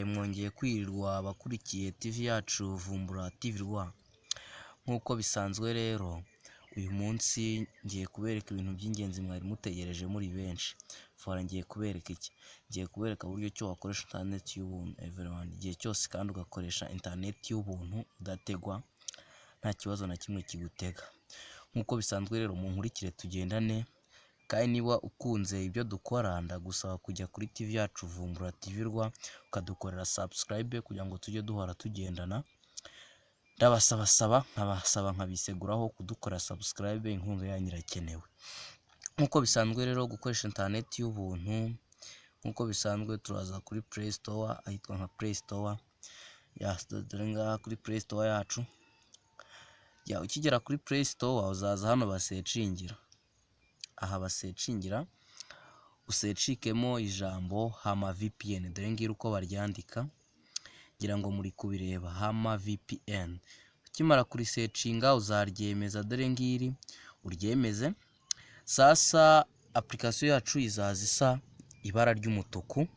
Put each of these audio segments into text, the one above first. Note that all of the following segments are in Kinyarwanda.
Mwongeye kwirirwa abakurikiye TV yacu Vumbura TV Rwa. Nk'uko bisanzwe rero uyu munsi ngiye kubereka ibintu by'ingenzi mwari mutegereje muri benshi. Fora ngiye kubereka iki? Ngiye kubereka uburyo cyo wakoresha internet y'ubuntu everyone. Igihe cyose kandi ugakoresha internet y'ubuntu udategwa, nta kibazo na kimwe kigutega. Nk'uko bisanzwe rero munkurikire tugendane, kandi niba ukunze ibyo dukora ndagusaba kujya kuri TV yacu Vumbura TV Rwa ukadukorera subscribe kugira ngo tujye duhora tugendana. Nkabasaba nkabiseguraho kudukora subscribe, inkunga yanyu irakenewe. Nk'uko bisanzwe rero gukoresha internet y'ubuntu, nk'uko bisanzwe turaza kuri Play Store, ahitwa nka Play Store. Dore ngaha kuri Play Store yacu. Ukigera kuri Play Store uzaza hano basecingira. Aha basecingira usecikemo ijambo Hama VPN. Dore ngiri uko baryandika, ngira ngo muri kubireba, Hama VPN. Ukimara kuri secinga uzaryemeza, dore ngiri uryemeze. Sasa application yacu izaza isa ibara ry'umutuku.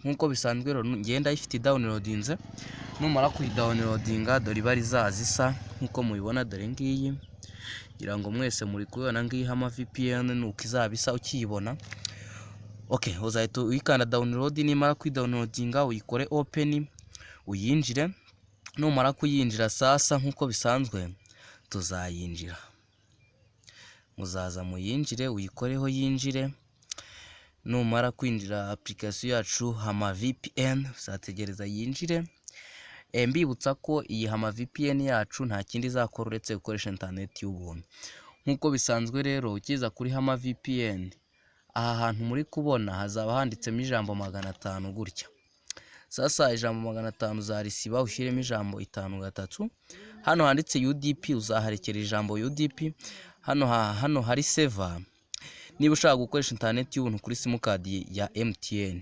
Nk'uko bisanzwe rero ngenda ifite downloadinze, numara kuyidownloadinga dore ibara izaza isa nk'uko mubibona, dore ngiyi. Ngira ngo mwese muri kubibona ngiyi Hama VPN nuko izabisa ukiyibona. Okay, uzahita uyikanda download, nimara kwidownloadinga uyikore open, uyinjire. Numara kuyinjira sasa nk'uko bisanzwe tuzayinjira. Muzaza muyinjire uyikoreho yinjire. Numara kwinjira application yacu Hama VPN uzategereza yinjire. Mbibutsa ko iyi Hama VPN yacu nta kindi izakora uretse gukoresha internet y'ubuntu. Nk'uko bisanzwe rero ukiza kuri Hama VPN, aha hantu muri kubona hazaba handitsemo ijambo 500 gutya. Sasa ijambo 500 uzarisiba ushyiremo ijambo 53. Hano handitse UDP uzaharekera ijambo UDP. Hano hari server. Niba ushaka gukoresha internet y'ubuntu kuri simukadi ya MTN,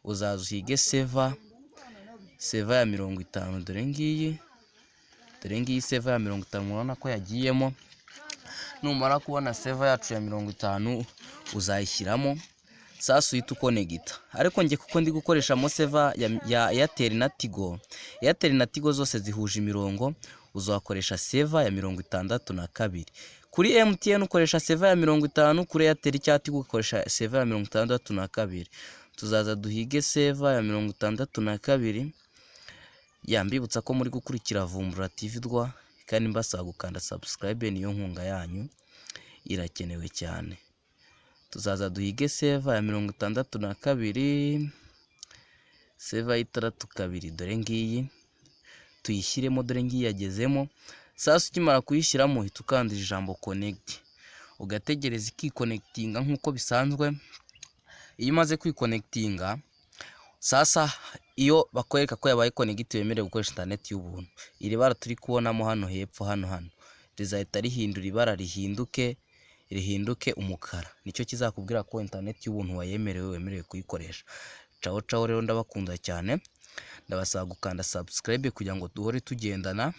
uzaza uhige server ya 50. Dore ngiyi server ya 50 murabona ko yagiyemo. Numara kubona server yacu ya 50 uzayishyiramo. Sasa uhita ukonegita. Ariko nge kuko ndi gukoresha mo server ya Airtel na Tigo. Airtel na Tigo zose zihuje imirongo, uzakoresha server ya 62. Kuri MTN ukoresha server ya 50, kuri Airtel cyangwa Tigo ukoresha server ya 62. Tuzaza duhige server ya 62. Mbibutsa ko muri gukurikira Vumbura TV Rwa, kandi mbasaba gukanda subscribe, niyo nkunga yanyu irakenewe cyane. Tuzaza duhige server ya 62, server ya 62. Dore ngiyi tuyishyiremo, dore ngiyi yagezemo. Sasa ukimara kuyishyiramo uhita ukanda ijambo connect, ugategereza ikiconnectinga nk'uko bisanzwe. Iyo umaze kwiconnectinga sasa, iyo bakwereka ko yabaye connect wemerewe gukoresha internet y'ubuntu, iri bara turi kubonamo hano hepfo, hano rizahita rihindura ibara rihinduke umukara. Nicyo kizakubwira ko internet y'ubuntu wemerewe kuyikoresha. Ciao rero, ndabakunda cyane, ndabasaba gukanda subscribe kugira ngo duhore tugendana.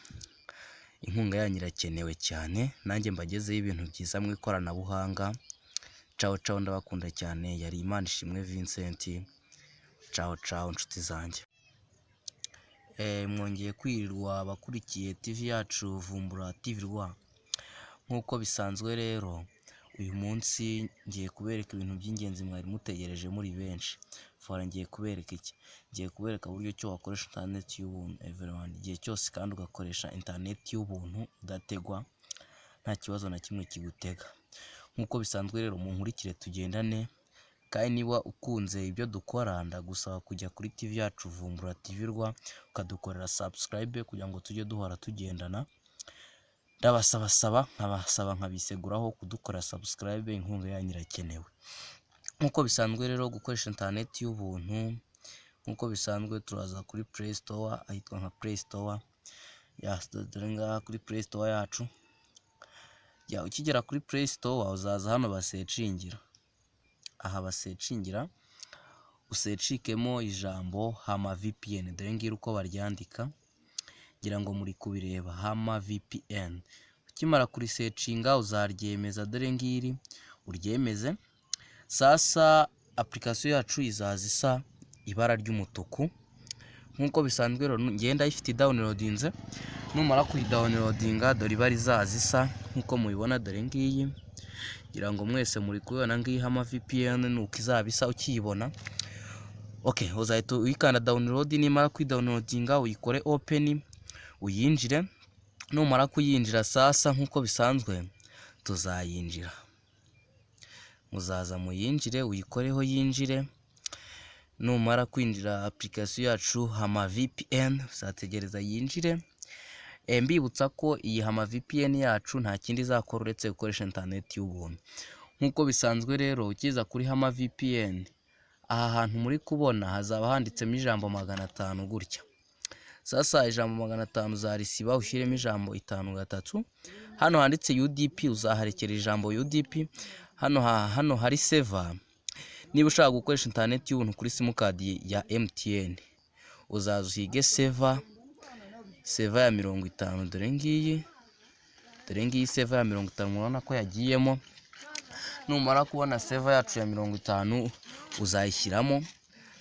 Inkunga yanyu irakenewe cyane, nanjye mbagezeho ibintu byiza mu ikoranabuhanga. Ciao ndabakunda cyane. Yari Imanishimwe Vincent. Ciao nshuti zanjye. Mwongeye kwirirwa abakurikiye TV yacu Vumbura TV Rwa. Nk'uko bisanzwe rero uyu munsi ngiye kubereka ibintu by'ingenzi mwari mutegereje muri benshi. Fora ngiye kubereka iki? Ngiye kubereka uburyo cyo wakoresha internet y'ubuntu everyone. Igihe cyose kandi ugakoresha internet y'ubuntu udategwa, nta kibazo na kimwe kigutega. Nk'uko bisanzwe rero munkurikire tugendane, kandi niba ukunze ibyo dukora ndagusaba kujya kuri TV yacu Vumbura TV Rwa ukadukorera subscribe kugira ngo tujye duhora tugendana. Nkabasaba nkabiseguraho kudukora subscribe, inkunga yanyu irakenewe. Nk'uko bisanzwe rero gukoresha internet y'ubuntu, nk'uko bisanzwe turaza kuri Play Store, ahitwa nka Play Store. Dore ngaha kuri Play Store yacu. Ukigera kuri Play Store uzaza hano basecingira. Aha basecingira usecikemo ijambo Hama VPN. Dore ngiri uko baryandika, ngira ngo muri kubireba, Hama VPN. Ukimara kuri secinga uzaryemeza, dore ngiri uryemeze. Sasa application yacu izaza isa ibara ry'umutuku. nk'uko bisanzwe rero ngenda ifite downloadinze. Numara kuyidownloadinga dore iba rizazisa nk'uko mubibona, dore ngiyi ngira ngo mwese muri kubibona ngiyi Hama VPN nuko izabisa ukiyibona. Okay, uzahita uyikanda download, nimara kwidownloadinga uyikore open uyinjire. Numara kuyinjira sasa nk'uko bisanzwe tuzayinjira, muzaza muyinjire uyikoreho yinjire. Numara kwinjira application yacu Hama VPN uzategereza yinjire. Mbibutsa ko iyi Hama VPN yacu nta kindi izakora uretse gukoresha internet y'ubuntu. Nk'uko bisanzwe rero ukiza kuri Hama VPN, aha hantu muri kubona hazaba handitsemo ijambo 500 gutya. Sasa ijambo 500 uzarisiba ushyiremo ijambo 53. Hano handitse UDP uzaharekera ijambo UDP. Hano hari server. Niba ushaka gukoresha internet y'ubuntu kuri simukadi ya MTN, uzaza uhige server ya 50. Dore ngiyi server ya 50 murabona ko yagiyemo. Numara kubona server yacu ya 50 uzayishyiramo.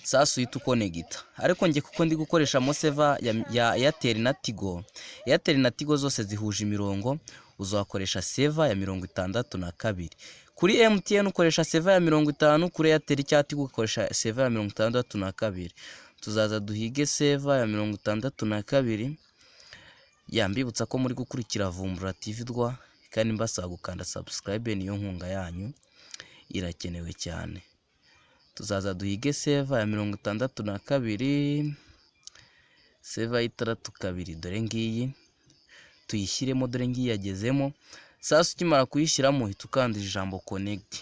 Sasa uhita ukonegita. Ariko nge kuko ndi gukoresha mo server ya Airtel na Tigo. Airtel na Tigo zose zihuje imirongo, uzakoresha server ya 62. Kuri MTN ukoresha server ya 50, kuri Airtel cyangwa Tigo ukoresha server ya 62. Tuzaza duhige server ya 62. Mbibutsa ko muri gukurikira Vumbura TV Rwa, kandi mbasaba gukanda subscribe, niyo nkunga yanyu irakenewe cyane. Tuzaza duhige server ya 62, server y'62. Dore ngiyi tuyishyiremo, dore ngiyi yagezemo. Sasa ukimara kuyishyiramo uhita ukanda ijambo connect,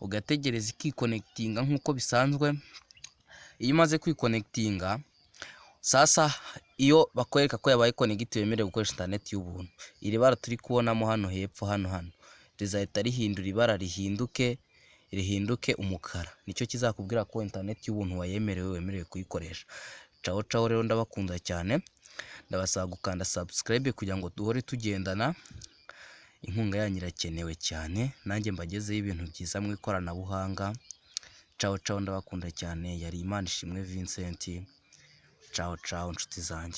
ugategereza ikiconnectinga nk'uko bisanzwe. Iyo umaze kwiconnectinga sasa, iyo bakwereka ko yabaye connect wemerewe gukoresha internet y'ubuntu, iri bara turi kubonamo hano hepfo, hano rizahita rihindura ibara rihinduke umukara. Nicyo kizakubwira ko internet y'ubuntu wemerewe kuyikoresha. Ciao rero, ndabakunda cyane, ndabasaba gukanda subscribe kugira ngo duhore tugendana. Inkunga yanyu irakenewe cyane, nanjye mbagezeho ibintu byiza mu ikoranabuhanga. Ciao ndabakunda cyane. Yari Imanishimwe Vincent. Ciao nshuti zanjye.